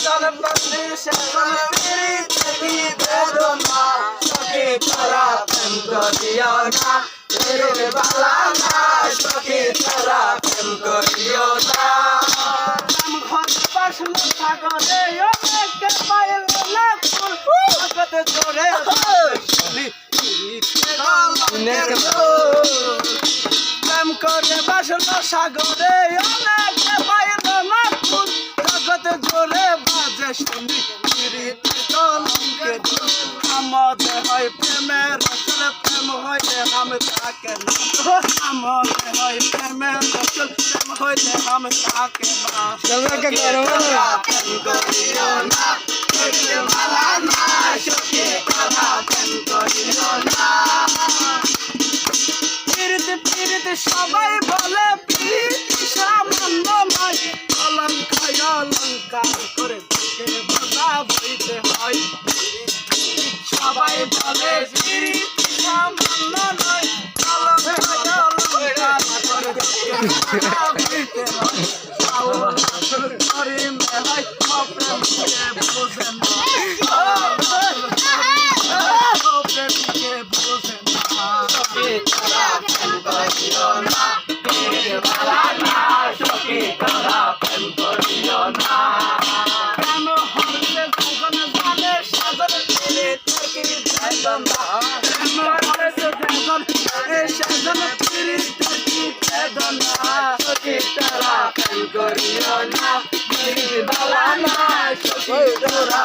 চলে বন্দি সেজন পিরিতে কি বেদনা সখী তোরা প্রেম করিও না এরে বালা না সখী তোরা প্রেম করিও না প্রেম ঘর বাসল সাগরে অনেকে পাইল না ফুল জগতে জোরে প্রেম করে বাসল সাগরে অনেকে পাইল না ফুল জগতে জোরে বাজে শুনি কলঙ্কে আমাদের হয় প্রেমের রসল প্রেম হইলে আমি তাকে না আমাদের হয় প্রেমের রসল প্রেম হইলে আমি তাকে না প্রেম করিও না মালা না সখী কথা প্রেম করিও না পিরিতে পিরিতে সবাই বলে পিরিতি সামান্য নয় অলঙ্কার অলঙ্কার করে বোঝা বইতে হয় সবাই বলে পিরিতি সামান্য নয় অলঙ্কার অলঙ্কার করে বোঝা বইতে হয় প্রেম হয় প্রেমকে বোঝে না প্রেমকে বোঝে না সখী তোরা প্রেম করিও না এরে বালা না সখী তোরা প্রেম করিও না কেন হইলে ভগবান জানে সাধন পিরিতে কি বেদনা কেন হইলে ভগবান জানে সাধন পিরিতে কি বেদনা সখী তোরা প্রেম করিও না এরে বালা না সখী তোরা